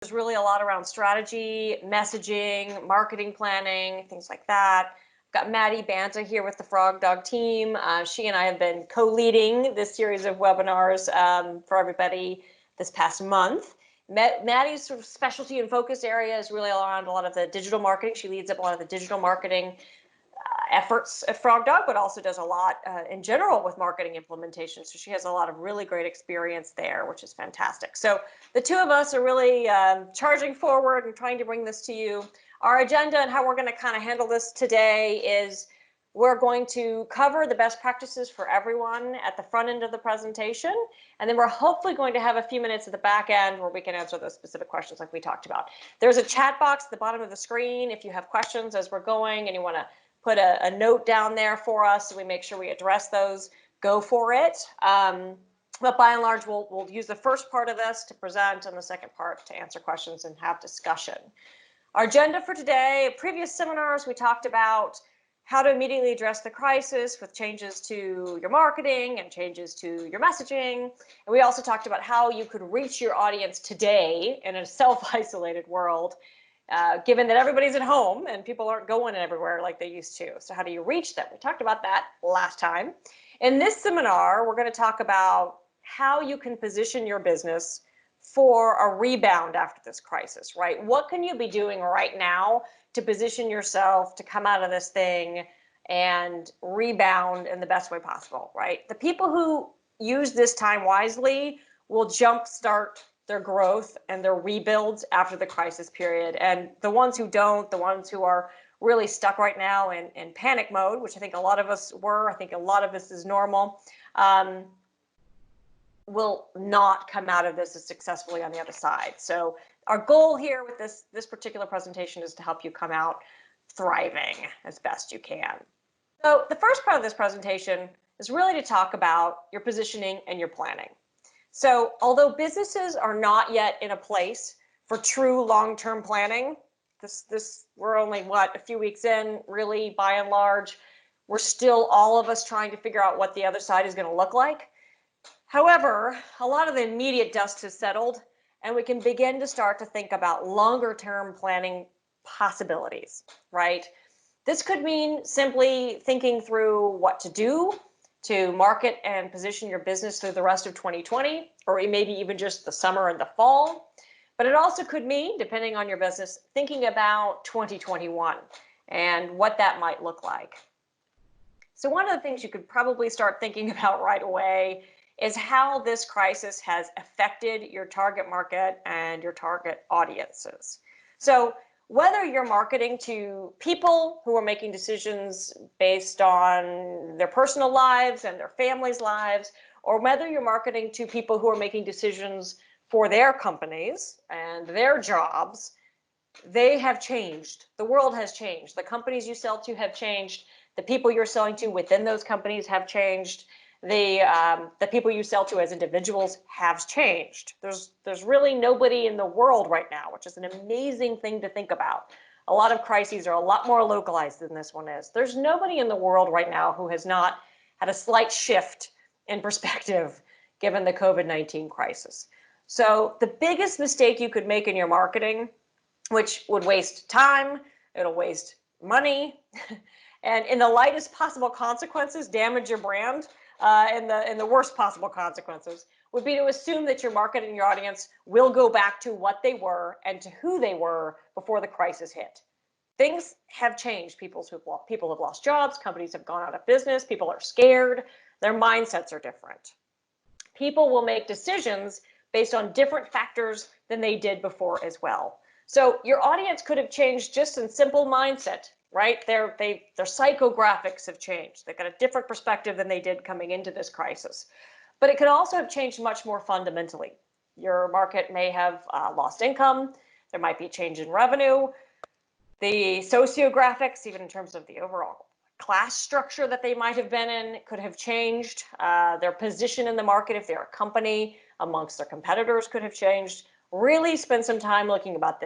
There's really a lot around strategy, messaging, marketing planning, things like that. I've got Maddie Banta here with the FrogDog team. She and I have been co-leading this series of webinars for everybody this past month. Maddie's sort of specialty and focus area is really around a lot of the digital marketing. She leads up a lot of the digital marketing efforts at FrogDog, but also does a lot in general with marketing implementation. So she has a lot of really great experience there, which is fantastic. So the two of us are really charging forward and trying to bring this to you. Our agenda and how we're going to kind of handle this today is we're going to cover the best practices for everyone at the front end of the presentation. And then we're hopefully going to have a few minutes at the back end where we can answer those specific questions like we talked about. There's a chat box at the bottom of the screen if you have questions as we're going and you want to put a note down there for us so we make sure we address those, go for it. But by and large, we'll use the first part of this to present and the second part to answer questions and have discussion. Our agenda for today, previous seminars, we talked about how to immediately address the crisis with changes to your marketing and changes to your messaging. And we also talked about how you could reach your audience today in a self-isolated world, given that everybody's at home and people aren't going everywhere like they used to. So how do you reach them? We talked about that last time. In this seminar, we're going to talk about how you can position your business for a rebound after this crisis, right? What can you be doing right now to position yourself to come out of this thing and rebound in the best way possible, right? The people who use this time wisely will jumpstart their growth and their rebuilds after the crisis period. And the ones who don't, the ones who are really stuck right now in panic mode, which I think a lot of us were, I think a lot of this is normal, will not come out of this as successfully on the other side. So our goal here with this particular presentation is to help you come out thriving as best you can. So the first part of this presentation is really to talk about your positioning and your planning. So although businesses are not yet in a place for true long-term planning, we're only, a few weeks in, really, by and large, we're still all of us trying to figure out what the other side is going to look like. However, a lot of the immediate dust has settled, and we can begin to start to think about longer-term planning possibilities, right? This could mean simply thinking through what to do to market and position your business through the rest of 2020, or maybe even just the summer and the fall. But it also could mean, depending on your business, thinking about 2021 and what that might look like. So one of the things you could probably start thinking about right away is how this crisis has affected your target market and your target audiences. So whether you're marketing to people who are making decisions based on their personal lives and their families' lives, or whether you're marketing to people who are making decisions for their companies and their jobs, they have changed. The world has changed. The companies you sell to have changed. The people you're selling to within those companies have changed. The people you sell to as individuals have changed. There's really nobody in the world right now, which is an amazing thing to think about. A lot of crises are a lot more localized than this one is. There's nobody in the world right now who has not had a slight shift in perspective given the COVID-19 crisis. So the biggest mistake you could make in your marketing, which would waste time, it'll waste money, and in the lightest possible consequences, damage your brand, in the worst possible consequences, would be to assume that your market and your audience will go back to what they were and to who they were before the crisis hit. Things have changed. People have lost jobs, companies have gone out of business, people are scared, their mindsets are different. People will make decisions based on different factors than they did before as well. So your audience could have changed just in simple mindset, right? Their psychographics have changed. They've got a different perspective than they did coming into this crisis. But it could also have changed much more fundamentally. Your market may have lost income. There might be a change in revenue. The sociographics, even in terms of the overall class structure that they might have been in, could have changed. Their position in the market, if they're a company, amongst their competitors could have changed. Really spend some time looking at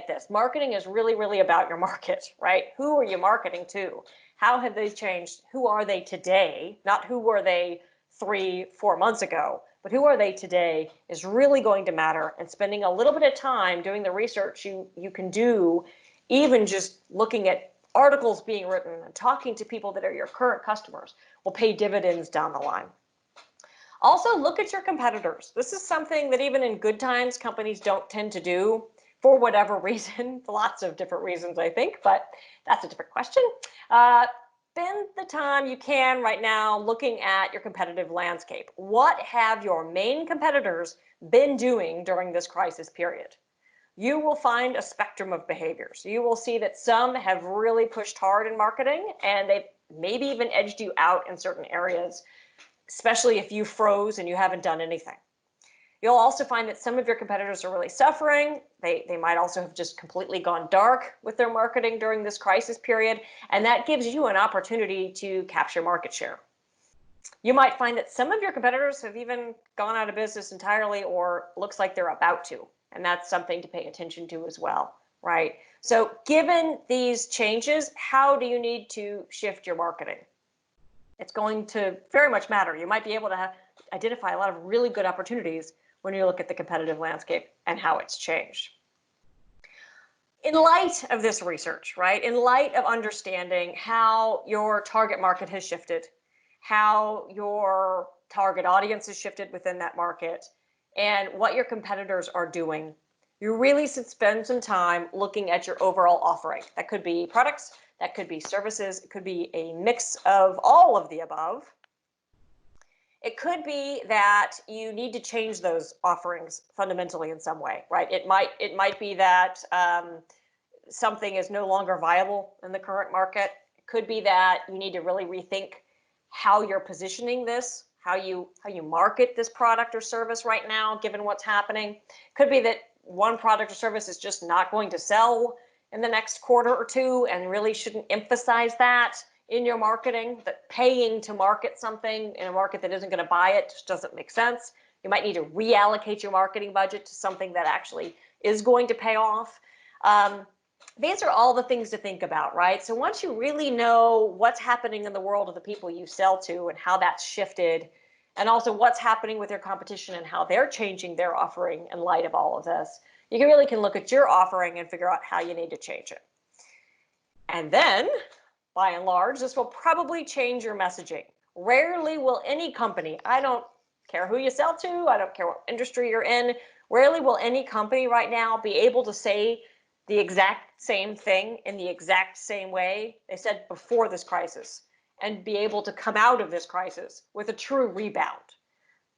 this. Marketing is really, really about your market, right? Who are you marketing to? How have they changed? Who are they today? Not who were they 3-4 months ago. but who are they today is really going to matter. And spending a little bit of time doing the research you can do, even just looking at articles being written and talking to people that are your current customers, will pay dividends down the line. Also, look at your competitors. This is something that even in good times, companies don't tend to do for whatever reason. Lots of different reasons, I think, but that's a different question. Spend the time you can right now looking at your competitive landscape. What have your main competitors been doing during this crisis period? You will find a spectrum of behaviors. You will see that some have really pushed hard in marketing, and they've maybe even edged you out in certain areas, especially if you froze and you haven't done anything. You'll also find that some of your competitors are really suffering. They might also have just completely gone dark with their marketing during this crisis period, and that gives you an opportunity to capture market share. You might find that some of your competitors have even gone out of business entirely, or looks like they're about to, and that's something to pay attention to as well, right? So given these changes, how do you need to shift your marketing? It's going to very much matter. You might be able to identify a lot of really good opportunities when you look at the competitive landscape and how it's changed. In light of this research, right, in light of understanding how your target market has shifted, how your target audience has shifted within that market, and what your competitors are doing, you really should spend some time looking at your overall offering. That could be products, that could be services, it could be a mix of all of the above. It could be that you need to change those offerings fundamentally in some way, right? It might be that something is no longer viable in the current market. It could be that you need to really rethink how you're positioning this, how you market this product or service right now, given what's happening. It could be that one product or service is just not going to sell in the next quarter or two, and really shouldn't emphasize that in your marketing, that paying to market something in a market that isn't going to buy it just doesn't make sense. You might need to reallocate your marketing budget to something that actually is going to pay off. These are all the things to think about, right? So once you really know what's happening in the world of the people you sell to and how that's shifted, and also what's happening with your competition and how they're changing their offering in light of all of this, you really can look at your offering and figure out how you need to change it. And then, by and large, this will probably change your messaging. Rarely will any company, I don't care who you sell to, I don't care what industry you're in, rarely will any company right now be able to say the exact same thing in the exact same way they said before this crisis, and be able to come out of this crisis with a true rebound.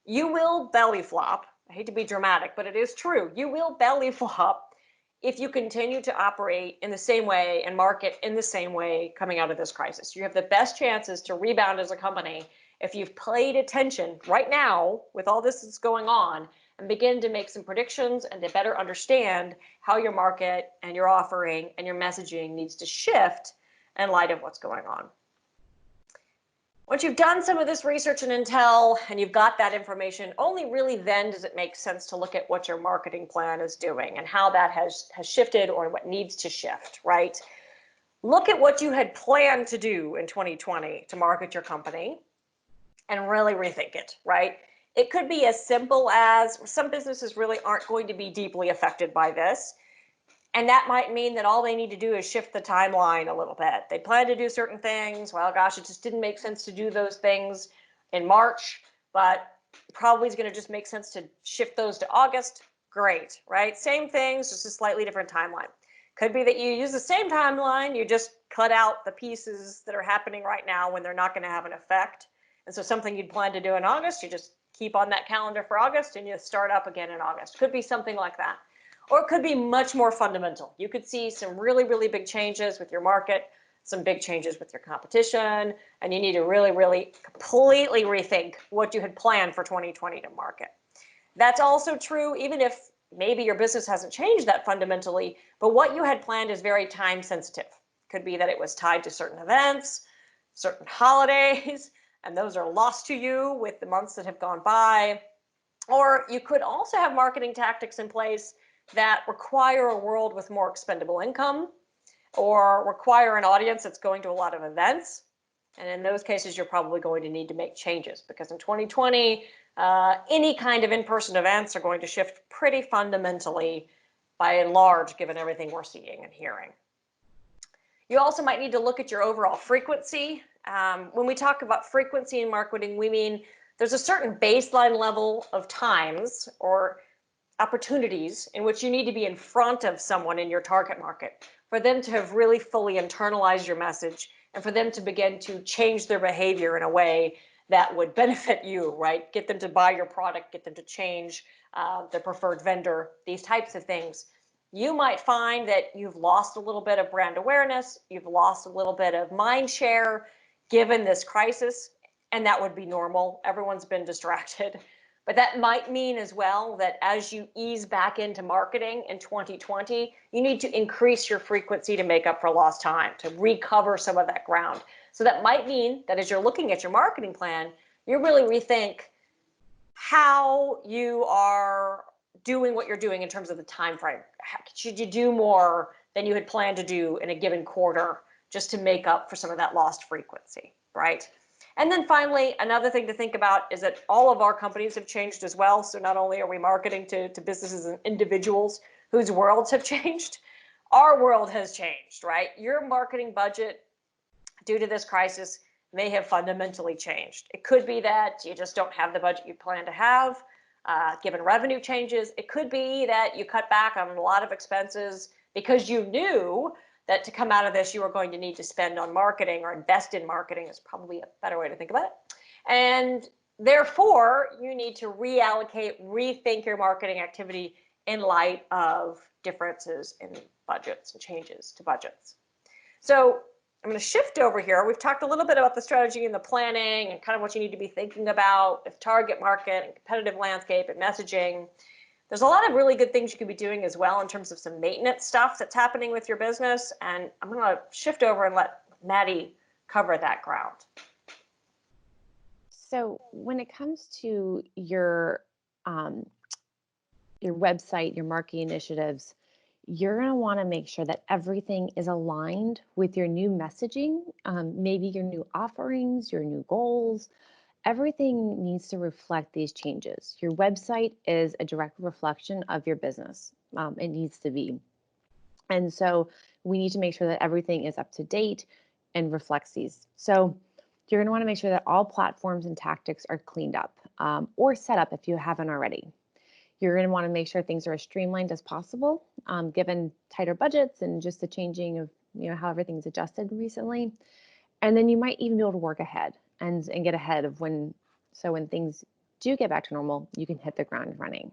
You will belly flop. I hate to be dramatic, but it is true. You will belly flop if you continue to operate in the same way and market in the same way coming out of this crisis. You have the best chances to rebound as a company if you've paid attention right now with all this that's going on, and begin to make some predictions and to better understand how your market and your offering and your messaging needs to shift in light of what's going on. Once you've done some of this research and intel and you've got that information, only really then does it make sense to look at what your marketing plan is doing and how that has shifted or what needs to shift, right? Look at what you had planned to do in 2020 to market your company and really rethink it, right? It could be as simple as some businesses really aren't going to be deeply affected by this. And that might mean that all they need to do is shift the timeline a little bit. They plan to do certain things. Well, gosh, it just didn't make sense to do those things in March, but probably is going to just make sense to shift those to August. Great, right? Same things, just a slightly different timeline. Could be that you use the same timeline, you just cut out the pieces that are happening right now when they're not going to have an effect. And so something you'd plan to do in August, you just keep on that calendar for August and you start up again in August. Could be something like that. Or it could be much more fundamental. You could see some really, really big changes with your market, some big changes with your competition, and you need to really, really completely rethink what you had planned for 2020 to market. That's also true even if maybe your business hasn't changed that fundamentally, but what you had planned is very time sensitive. Could be that it was tied to certain events, certain holidays, and those are lost to you with the months that have gone by. Or you could also have marketing tactics in place that require a world with more expendable income, or require an audience that's going to a lot of events. And in those cases, you're probably going to need to make changes because in 2020, any kind of in-person events are going to shift pretty fundamentally by and large, given everything we're seeing and hearing. You also might need to look at your overall frequency. When we talk about frequency in marketing, we mean there's a certain baseline level of times or opportunities in which you need to be in front of someone in your target market for them to have really fully internalized your message and for them to begin to change their behavior in a way that would benefit you, right? Get them to buy your product, get them to change their preferred vendor, these types of things. You might find that you've lost a little bit of brand awareness, you've lost a little bit of mind share given this crisis, and that would be normal. Everyone's been distracted. But that might mean as well that as you ease back into marketing in 2020, you need to increase your frequency to make up for lost time, to recover some of that ground. So that might mean that as you're looking at your marketing plan, you really rethink how you are doing what you're doing in terms of the time frame. Should you do more than you had planned to do in a given quarter just to make up for some of that lost frequency, right? And then finally, another thing to think about is that all of our companies have changed as well. So not only are we marketing to businesses and individuals whose worlds have changed, our world has changed, right? Your marketing budget due to this crisis may have fundamentally changed. It could be that you just don't have the budget you plan to have, given revenue changes. It could be that you cut back on a lot of expenses because you knew that to come out of this, you are going to need to spend on marketing or invest in marketing is probably a better way to think about it. And therefore, you need to reallocate, rethink your marketing activity in light of differences in budgets and changes to budgets. So I'm going to shift over here. We've talked a little bit about the strategy and the planning and kind of what you need to be thinking about with target market and competitive landscape and messaging. There's a lot of really good things you could be doing as well in terms of some maintenance stuff that's happening with your business. And I'm going to shift over and let Maddie cover that ground. So when it comes to your website, your marketing initiatives, you're going to want to make sure that everything is aligned with your new messaging, maybe your new offerings, your new goals. Everything needs to reflect these changes. Your website is a direct reflection of your business. It needs to be. And so we need to make sure that everything is up to date and reflects these. So you're going to want to make sure that all platforms and tactics are cleaned up or set up if you haven't already. You're going to want to make sure things are as streamlined as possible, given tighter budgets and just the changing of how everything's adjusted recently. And then you might even be able to work ahead and get ahead of when things do get back to normal, you can hit the ground running.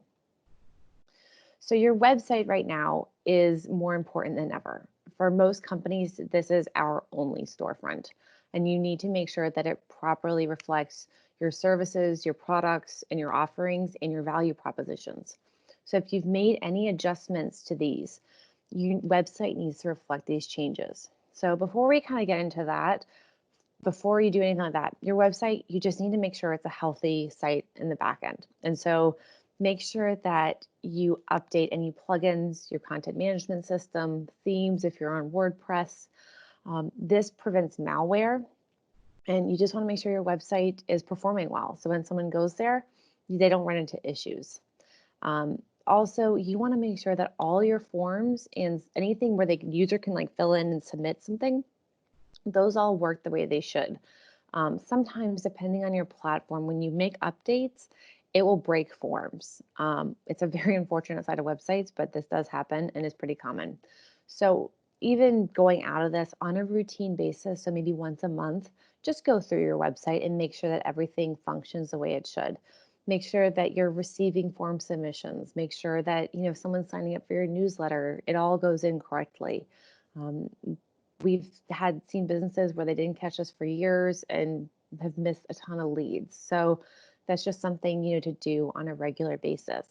So your website right now is more important than ever. For most companies, this is our only storefront, and you need to make sure that it properly reflects your services, your products, and your offerings and your value propositions. So if you've made any adjustments to these, your website needs to reflect these changes. So before we kind of get into that, before you do anything like that, your website, you just need to make sure it's a healthy site in the back end. And so make sure that you update any plugins, your content management system, themes if you're on WordPress. This prevents malware. And you just want to make sure your website is performing well. So when someone goes there, they don't run into issues. Also, you want to make sure that all your forms and anything where the user can fill in and submit something, those all work the way they should. Sometimes, depending on your platform, when you make updates, it will break forms. It's a very unfortunate side of websites, but this does happen and is pretty common. So even going out of this on a routine basis, so maybe once a month, just go through your website and make sure that everything functions the way it should. Make sure that you're receiving form submissions. Make sure that, if someone's signing up for your newsletter, it all goes in correctly. We've seen businesses where they didn't catch us for years and have missed a ton of leads. So that's just something to do on a regular basis.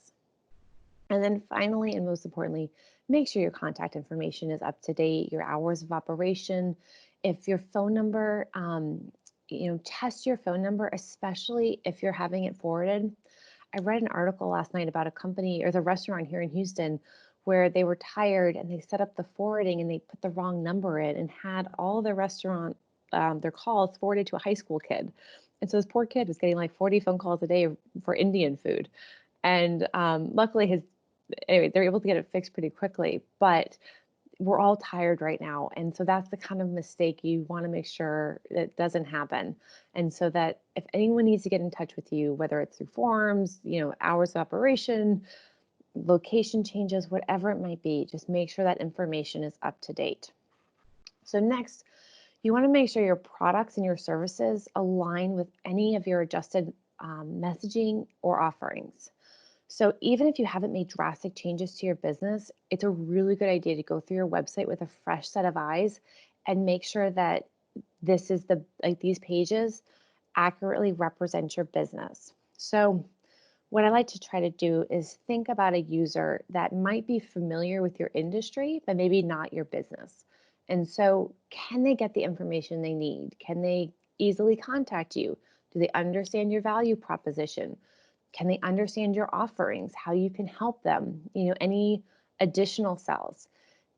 And then finally, and most importantly, make sure your contact information is up to date, your hours of operation. If your phone number, test your phone number, especially if you're having it forwarded. I read an article last night about a company or the restaurant here in Houston where they were tired and they set up the forwarding and they put the wrong number in and had all the restaurant their calls forwarded to a high school kid. And so this poor kid was getting like 40 phone calls a day for Indian food. And luckily, anyway, they're able to get it fixed pretty quickly. But we're all tired right now. And so that's the kind of mistake you want to make sure that doesn't happen. And so that if anyone needs to get in touch with you, whether it's through forms, hours of operation, location changes, whatever it might be, just make sure that information is up to date. So next, you want to make sure your products and your services align with any of your adjusted messaging or offerings. So even if you haven't made drastic changes to your business, it's a really good idea to go through your website with a fresh set of eyes and make sure that these pages accurately represent your business. So what I like to try to do is think about a user that might be familiar with your industry, but maybe not your business. And so, can they get the information they need? Can they easily contact you? Do they understand your value proposition? Can they understand your offerings, how you can help them? Any additional sales?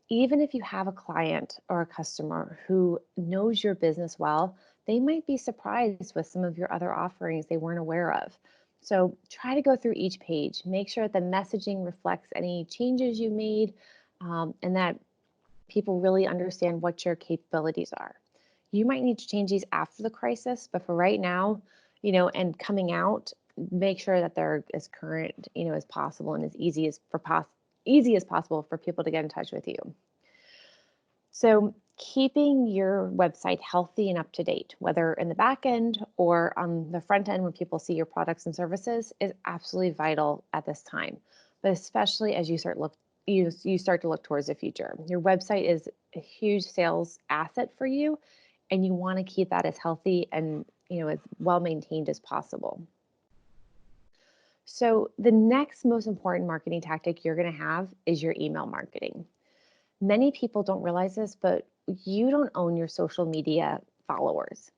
Even if you have a client or a customer who knows your business well, they might be surprised with some of your other offerings they weren't aware of. So try to go through each page, make sure that the messaging reflects any changes you made, and that people really understand what your capabilities are. You might need to change these after the crisis, but for right now, and coming out, make sure that they're as current, as possible and as easy as possible for people to get in touch with you. So keeping your website healthy and up to date, whether in the back end or on the front end when people see your products and services, is absolutely vital at this time. But especially as you start to look towards the future. Your website is a huge sales asset for you, and you want to keep that as healthy and as well maintained as possible. So the next most important marketing tactic you're going to have is your email marketing. Many people don't realize this, but you don't own your social media followers.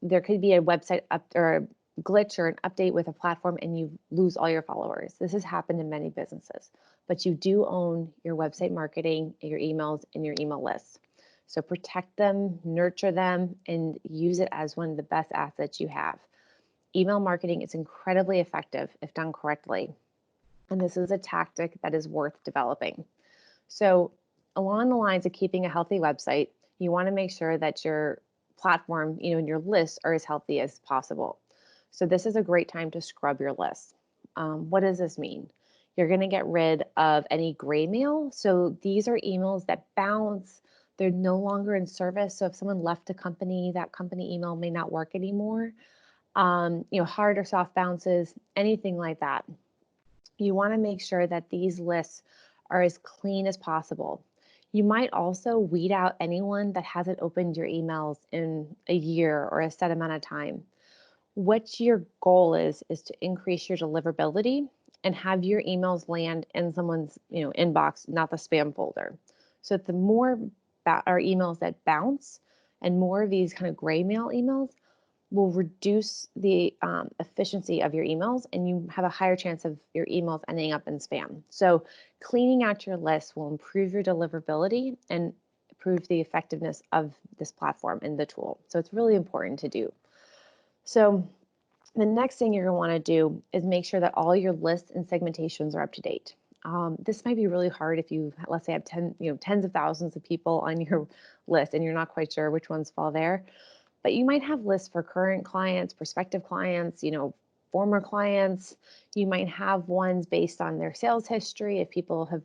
There could be a website up or a glitch or an update with a platform and you lose all your followers. This has happened in many businesses, but you do own your website marketing, your emails, and your email lists. So protect them, nurture them, and use it as one of the best assets you have. Email marketing is incredibly effective if done correctly. And this is a tactic that is worth developing. So along the lines of keeping a healthy website, you want to make sure that your platform, and your lists are as healthy as possible. So this is a great time to scrub your list. What does this mean? You're going to get rid of any gray mail. So these are emails that bounce. They're no longer in service. So if someone left a company, that company email may not work anymore. Hard or soft bounces, anything like that. You want to make sure that these lists are as clean as possible. You might also weed out anyone that hasn't opened your emails in a year or a set amount of time. What your goal is to increase your deliverability and have your emails land in someone's inbox, not the spam folder. So the more our emails that bounce and more of these kind of gray mail emails, will reduce the efficiency of your emails and you have a higher chance of your emails ending up in spam. So cleaning out your list will improve your deliverability and improve the effectiveness of this platform and the tool. So it's really important to do. So the next thing you're going to want to do is make sure that all your lists and segmentations are up to date. This might be really hard if you, let's say, have tens of thousands of people on your list and you're not quite sure which ones fall there. But you might have lists for current clients, prospective clients, former clients. You might have ones based on their sales history, if people have,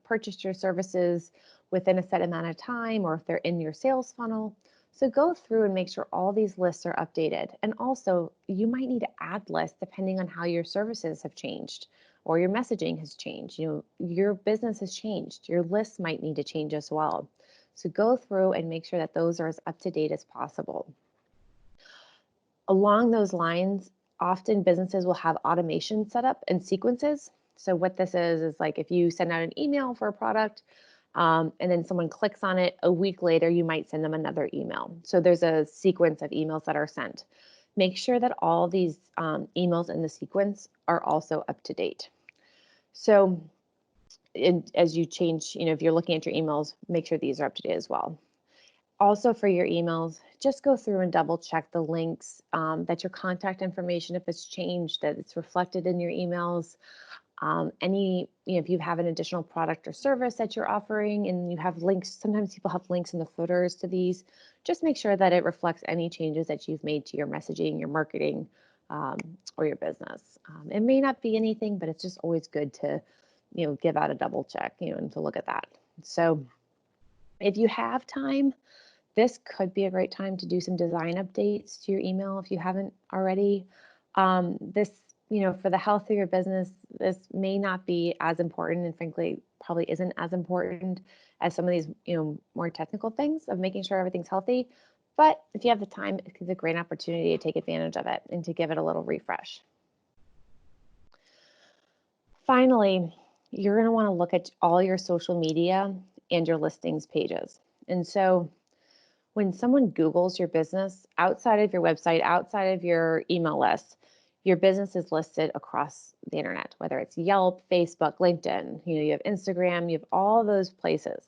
purchased your services within a set amount of time, or if they're in your sales funnel. So go through and make sure all these lists are updated. And also, you might need to add lists depending on how your services have changed or your messaging has changed. Your business has changed. Your lists might need to change as well. So go through and make sure that those are as up to date as possible. Along those lines, often businesses will have automation set up and sequences. So what this is like if you send out an email for a product and then someone clicks on it, a week later, you might send them another email. So there's a sequence of emails that are sent. Make sure that all these emails in the sequence are also up to date. So as you change, if you're looking at your emails, make sure these are up to date as well. Also for your emails, just go through and double check the links, that your contact information, if it's changed, that it's reflected in your emails. If you have an additional product or service that you're offering and you have links, sometimes people have links in the footers to these, just make sure that it reflects any changes that you've made to your messaging, your marketing, um, or your business. It may not be anything, but it's just always good to, give out a double check, and to look at that. So if you have time, this could be a great time to do some design updates to your email if you haven't already. This, for the health of your business, this may not be as important, and frankly, probably isn't as important as some of these, more technical things of making sure everything's healthy. But if you have the time, it's a great opportunity to take advantage of it and to give it a little refresh. Finally, you're going to want to look at all your social media and your listings pages. And so when someone Googles your business outside of your website, outside of your email list, your business is listed across the internet, whether it's Yelp, Facebook, LinkedIn, you have Instagram, you have all those places.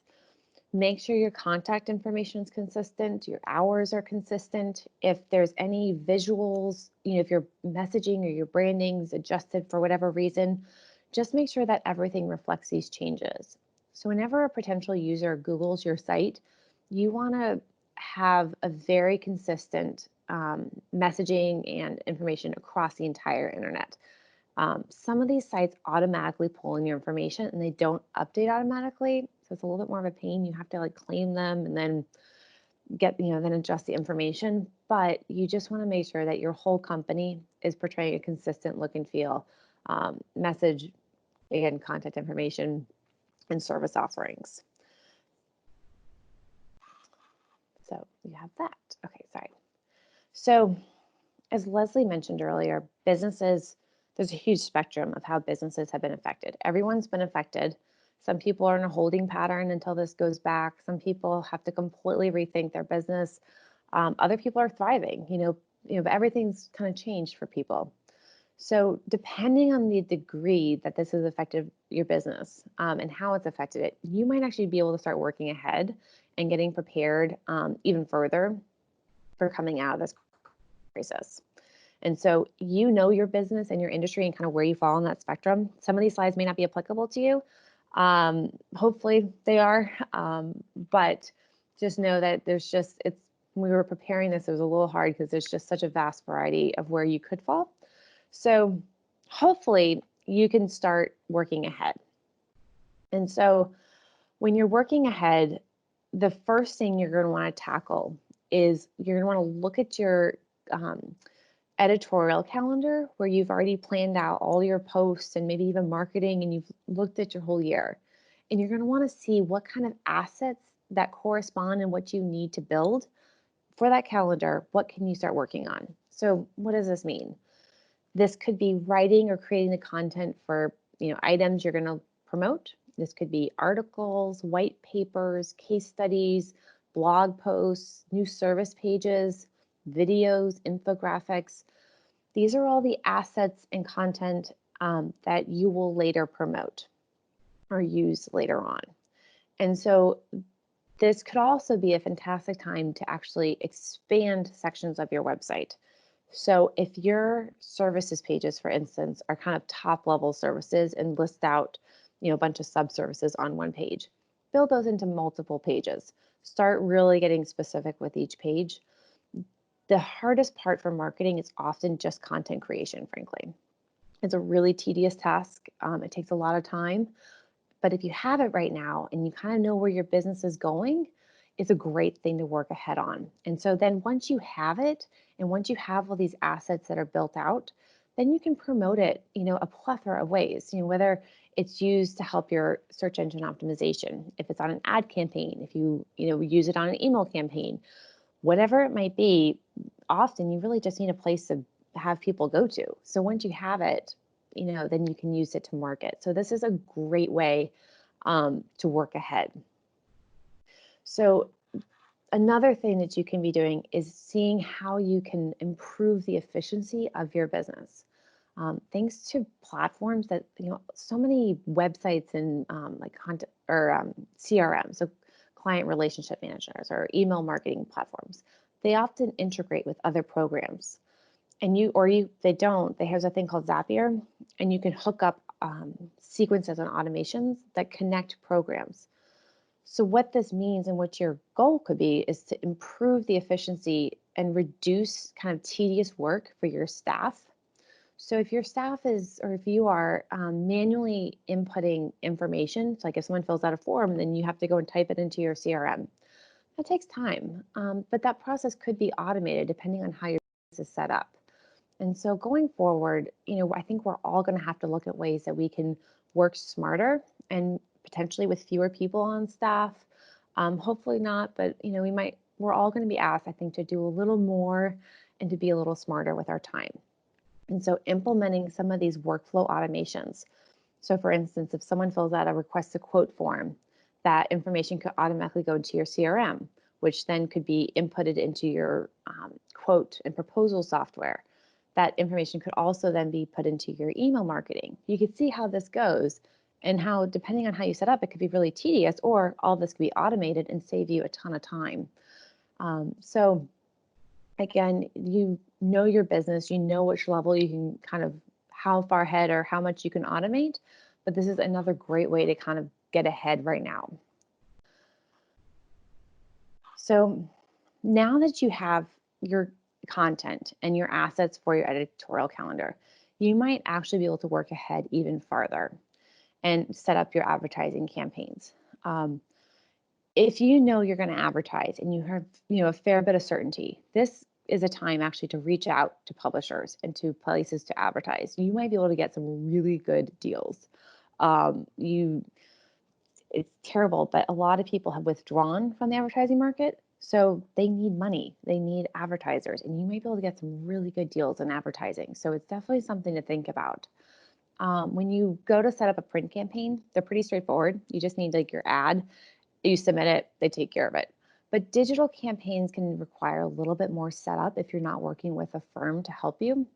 Make sure your contact information is consistent, your hours are consistent. If there's any visuals, if your messaging or your branding is adjusted for whatever reason, just make sure that everything reflects these changes. So whenever a potential user Googles your site, you want to have a very consistent messaging and information across the entire internet. Some of these sites automatically pull in your information and they don't update automatically. So it's a little bit more of a pain. You have to claim them and then then adjust the information. But you just want to make sure that your whole company is portraying a consistent look and feel, message, again, contact information, and service offerings. So you have that. Okay, sorry. So as Leslie mentioned earlier, there's a huge spectrum of how businesses have been affected. Everyone's been affected. Some people are in a holding pattern until this goes back. Some people have to completely rethink their business. Other people are thriving, but everything's kind of changed for people. So depending on the degree that this has affected your business, and how it's affected it, you might actually be able to start working ahead and getting prepared, even further for coming out of this crisis. And so your business and your industry and kind of where you fall on that spectrum. Some of these slides may not be applicable to you. Hopefully they are. But just know that when we were preparing this, it was a little hard because there's just such a vast variety of where you could fall. So hopefully you can start working ahead. And so when you're working ahead, the first thing you're going to want to tackle is you're going to want to look at your editorial calendar where you've already planned out all your posts and maybe even marketing, and you've looked at your whole year. And you're going to want to see what kind of assets that correspond and what you need to build for that calendar. What can you start working on? So what does this mean? This could be writing or creating the content for items you're going to promote. This could be articles, white papers, case studies, blog posts, new service pages, videos, infographics. These are all the assets and content that you will later promote or use later on. And so this could also be a fantastic time to actually expand sections of your website. So if your services pages, for instance, are kind of top level services and list out, a bunch of sub-services on one page, build those into multiple pages. Start really getting specific with each page. The hardest part for marketing is often just content creation, frankly. It's a really tedious task. It takes a lot of time. But if you have it right now and you kind of know where your business is going, it's a great thing to work ahead on. And so then once you have it, and once you have all these assets that are built out, then you can promote it, a plethora of ways, whether it's used to help your search engine optimization, if it's on an ad campaign, if you use it on an email campaign, whatever it might be, often you really just need a place to have people go to. So once you have it, then you can use it to market. So this is a great way to work ahead. So another thing that you can be doing is seeing how you can improve the efficiency of your business. Thanks to platforms so many websites and like content or CRM, so client relationship managers or email marketing platforms, they often integrate with other programs. And they don't. They have a thing called Zapier, and you can hook up sequences and automations that connect programs. So what this means and what your goal could be is to improve the efficiency and reduce kind of tedious work for your staff. So if your staff is, or if you are manually inputting information, so like if someone fills out a form, then you have to go and type it into your CRM. That takes time, but that process could be automated depending on how your business is set up. And so going forward, I think we're all going to have to look at ways that we can work smarter and potentially with fewer people on staff. Hopefully not, but we're all going to be asked, I think, to do a little more and to be a little smarter with our time. And so implementing some of these workflow automations. So for instance, if someone fills out a request to quote form, that information could automatically go into your CRM, which then could be inputted into your quote and proposal software. That information could also then be put into your email marketing. You could see how this goes and how, depending on how you set up, it could be really tedious, or all this could be automated and save you a ton of time. So again, you know your business, you know which level you can kind of, how far ahead or how much you can automate, but this is another great way to kind of get ahead right now. So now that you have your content and your assets for your editorial calendar, you might actually be able to work ahead even farther and set up your advertising campaigns. If you know you're going to advertise and you have a fair bit of certainty, this is a time actually to reach out to publishers and to places to advertise. You might be able to get some really good deals. It's terrible, but a lot of people have withdrawn from the advertising market. So they need money, they need advertisers, and you might be able to get some really good deals in advertising. So it's definitely something to think about. When you go to set up a print campaign, they're pretty straightforward. You just need like your ad, you submit it, they take care of it. But digital campaigns can require a little bit more setup if you're not working with a firm to help you.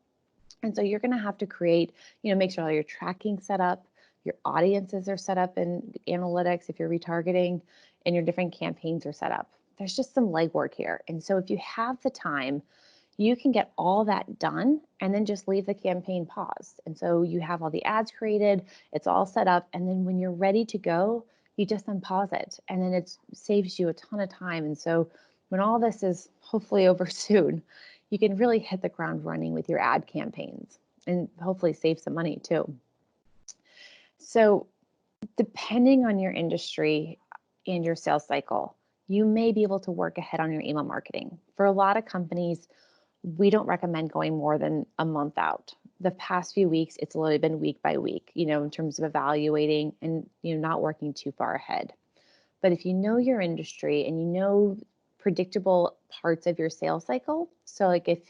And so you're going to have to create, make sure all your tracking set up, your audiences are set up in analytics if you're retargeting, and your different campaigns are set up. There's just some legwork here. And so if you have the time, you can get all that done and then just leave the campaign paused. And so you have all the ads created, it's all set up, and then when you're ready to go, you just unpause it, and then it saves you a ton of time. And so when all this is hopefully over soon, you can really hit the ground running with your ad campaigns and hopefully save some money too. So depending on your industry and your sales cycle, you may be able to work ahead on your email marketing. For a lot of companies, we don't recommend going more than a month out. The past few weeks, it's literally been week by week, in terms of evaluating and not working too far ahead. But if you know your industry and you know predictable parts of your sales cycle, so like if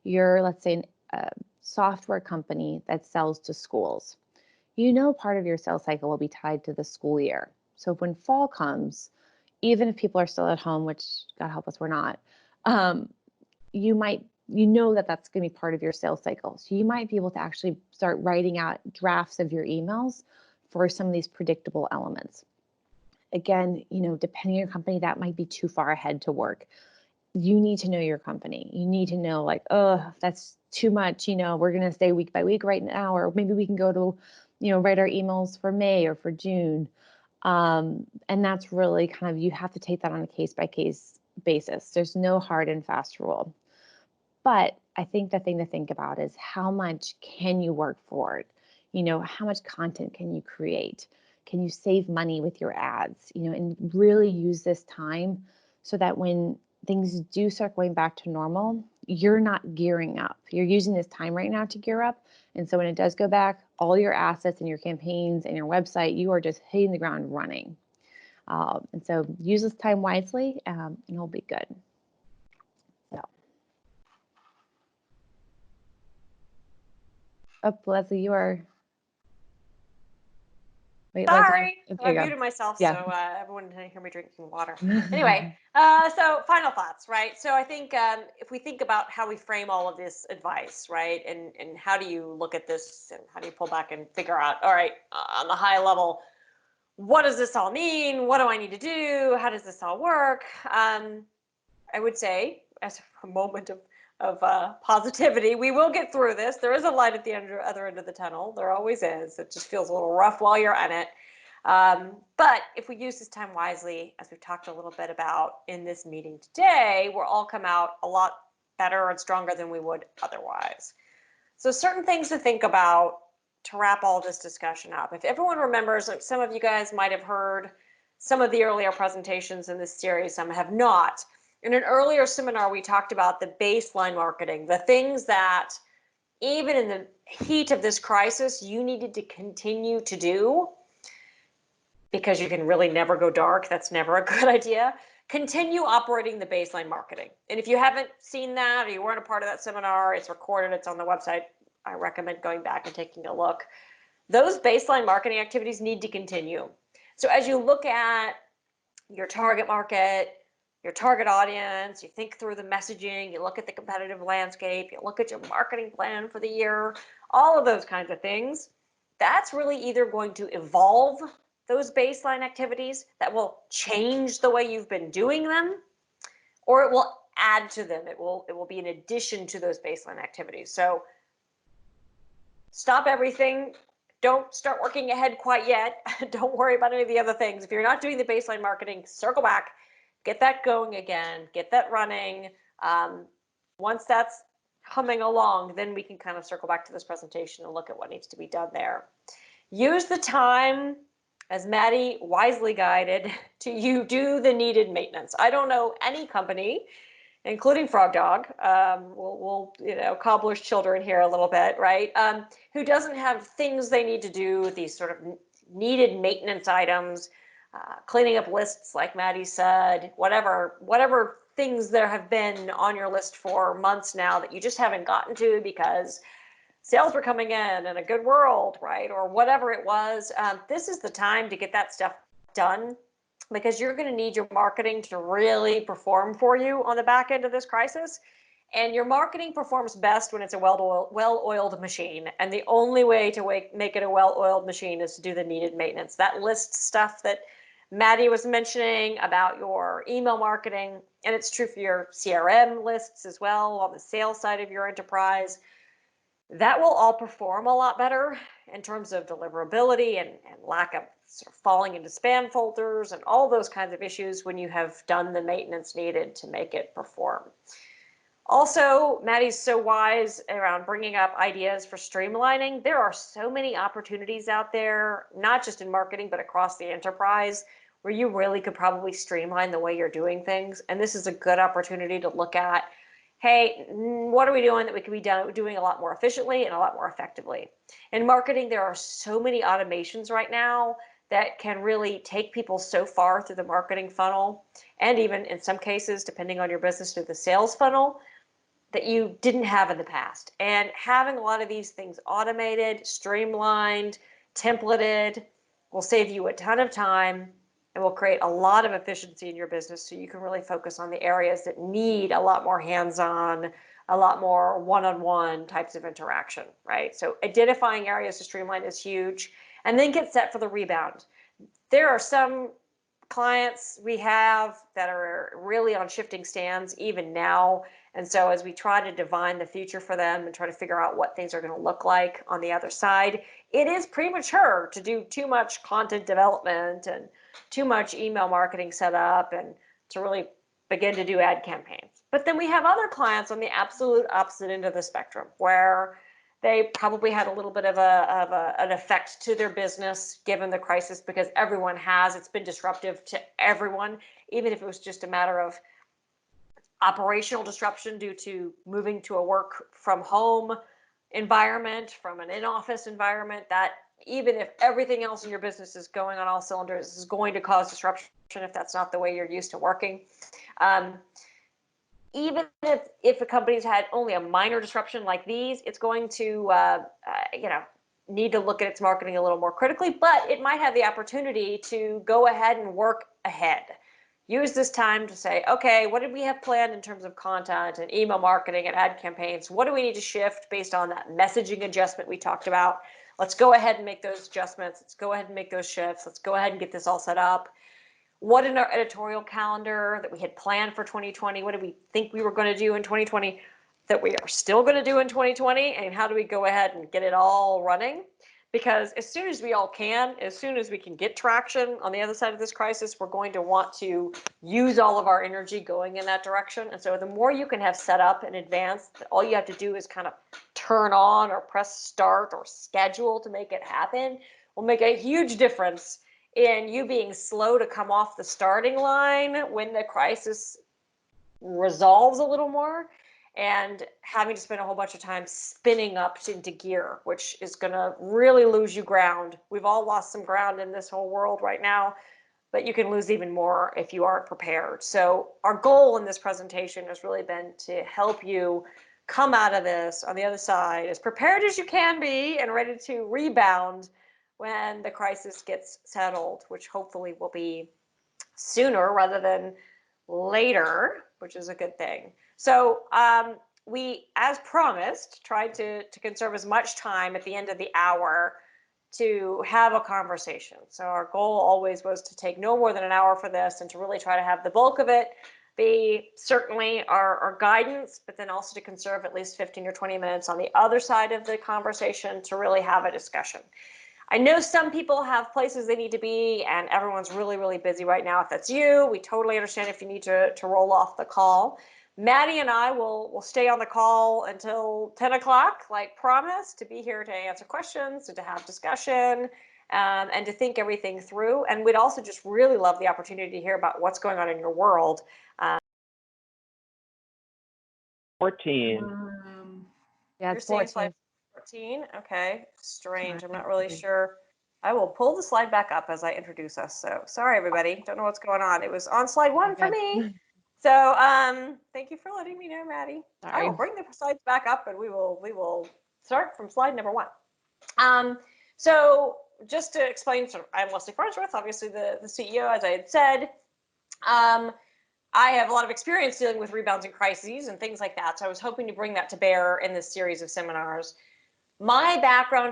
you're, let's say, a software company that sells to schools, part of your sales cycle will be tied to the school year. So when fall comes, even if people are still at home, which God help us, we're not, that's going to be part of your sales cycle. So you might be able to actually start writing out drafts of your emails for some of these predictable elements. Again, depending on your company, that might be too far ahead to work. You need to know your company. You need to know like, oh, that's too much. We're going to stay week by week right now, or maybe we can go to, write our emails for May or for June. And that's really kind of, you have to take that on a case by case basis. There's no hard and fast rule. But I think the thing to think about is how much can you work for it? How much content can you create? Can you save money with your ads? And really use this time so that when things do start going back to normal, you're not gearing up. You're using this time right now to gear up. And so when it does go back, all your assets and your campaigns and your website, you are just hitting the ground running. And so use this time wisely and it'll be good. So. Oh, Leslie, you are. Wait, Sorry, Leslie. I muted myself, Yeah. so everyone didn't hear me drinking water. Anyway, so final thoughts, right? So I think if we think about how we frame all of this advice, right, and how do you look at this and how do you pull back and figure out, all right, on the high level, what does this all mean? What do I need to do? How does this all work? I would say, as a moment of positivity, we will get through this. There is a light at the other end of the tunnel. There always is. It just feels a little rough while you're in it. But if we use this time wisely, as we've talked a little bit about in this meeting today, we'll all come out a lot better and stronger than we would otherwise. So certain things to think about to wrap all this discussion up. If everyone remembers, like some of you guys might have heard some of the earlier presentations in this series, some have not. In an earlier seminar, we talked about the baseline marketing, the things that even in the heat of this crisis, you needed to continue to do because you can really never go dark. That's never a good idea. Continue operating the baseline marketing. And if you haven't seen that or you weren't a part of that seminar, it's recorded, it's on the website. I recommend going back and taking a look. Those baseline marketing activities need to continue. So as you look at your target market, your target audience, you think through the messaging, you look at the competitive landscape, you look at your marketing plan for the year, all of those kinds of things, that's really either going to evolve those baseline activities that will change the way you've been doing them, or it will add to them. It will be in addition to those baseline activities. So stop everything. Don't start working ahead quite yet. Don't worry about any of the other things. If you're not doing the baseline marketing, circle back, get that going again, get that running. Once that's humming along, then we can kind of circle back to this presentation and look at what needs to be done there. Use the time, as Maddie wisely guided, to you do the needed maintenance. I don't know any company, including FrogDog, we'll cobbler's children here a little bit, right? Who doesn't have things they need to do, these sort of needed maintenance items, cleaning up lists, like Maddie said, whatever things there have been on your list for months now that you just haven't gotten to because sales were coming in a good world, right? Or whatever it was. This is the time to get that stuff done, because you're going to need your marketing to really perform for you on the back end of this crisis. And your marketing performs best when it's a well-oiled machine. And the only way to make it a well-oiled machine is to do the needed maintenance. That list stuff that Maddie was mentioning about your email marketing, and it's true for your CRM lists as well on the sales side of your enterprise, that will all perform a lot better in terms of deliverability and lack of sort of falling into spam folders and all those kinds of issues when you have done the maintenance needed to make it perform. Also, Maddie's so wise around bringing up ideas for streamlining. There are so many opportunities out there, not just in marketing, but across the enterprise, where you really could probably streamline the way you're doing things. And this is a good opportunity to look at, hey, what are we doing that we could be doing a lot more efficiently and a lot more effectively? In marketing, there are so many automations right now that can really take people so far through the marketing funnel, and even in some cases, depending on your business, through the sales funnel, that you didn't have in the past. And having a lot of these things automated, streamlined, templated will save you a ton of time and will create a lot of efficiency in your business, so you can really focus on the areas that need a lot more hands-on, a lot more one-on-one types of interaction, right? So identifying areas to streamline is huge, and then get set for the rebound. There are some clients we have that are really on shifting stands even now. And so as we try to divine the future for them and try to figure out what things are going to look like on the other side, it is premature to do too much content development and too much email marketing setup and to really begin to do ad campaigns. But then we have other clients on the absolute opposite end of the spectrum, where they probably had a little bit of an effect to their business given the crisis, because everyone has. It's been disruptive to everyone, even if it was just a matter of operational disruption due to moving to a work from home environment, from an in-office environment. That even if everything else in your business is going on all cylinders, is going to cause disruption if that's not the way you're used to working. Even if a company's had only a minor disruption like these, it's going to need to look at its marketing a little more critically, but it might have the opportunity to go ahead and work ahead. Use this time to say, okay, what did we have planned in terms of content and email marketing and ad campaigns? What do we need to shift based on that messaging adjustment we talked about? Let's go ahead and make those adjustments. Let's go ahead and make those shifts. Let's go ahead and get this all set up. What in our editorial calendar that we had planned for 2020? What did we think we were going to do in 2020 that we are still going to do in 2020? And how do we go ahead and get it all running? Because as soon as we all can, as soon as we can get traction on the other side of this crisis, we're going to want to use all of our energy going in that direction. And so the more you can have set up in advance, all you have to do is kind of turn on or press start or schedule to make it happen will make a huge difference in you being slow to come off the starting line when the crisis resolves a little more, and having to spend a whole bunch of time spinning up into gear, which is going to really lose you ground. We've all lost some ground in this whole world right now, but you can lose even more if you aren't prepared. So our goal in this presentation has really been to help you come out of this on the other side as prepared as you can be and ready to rebound when the crisis gets settled, which hopefully will be sooner rather than later, which is a good thing. So we, as promised, tried to conserve as much time at the end of the hour to have a conversation. So our goal always was to take no more than an hour for this and to really try to have the bulk of it be certainly our guidance, but then also to conserve at least 15 or 20 minutes on the other side of the conversation to really have a discussion. I know some people have places they need to be, and everyone's really, really busy right now. If that's you, we totally understand if you need to roll off the call. Maddie and I will stay on the call until 10 o'clock, like promised, to be here to answer questions and to have discussion and to think everything through. And we'd also just really love the opportunity to hear about what's going on in your world. 14. Yeah, You're it's saying slide 14. 14? Okay, strange. I'm not really sure. I will pull the slide back up as I introduce us. So sorry, everybody. Don't know what's going on. It was on slide one for me. So thank you for letting me know, Maddie. I Sorry. will bring the slides back up and we will start from slide number one. So just to explain, I'm Leslie Farnsworth, obviously the CEO, as I had said. I have a lot of experience dealing with rebounds and crises and things like that. So I was hoping to bring that to bear in this series of seminars. My background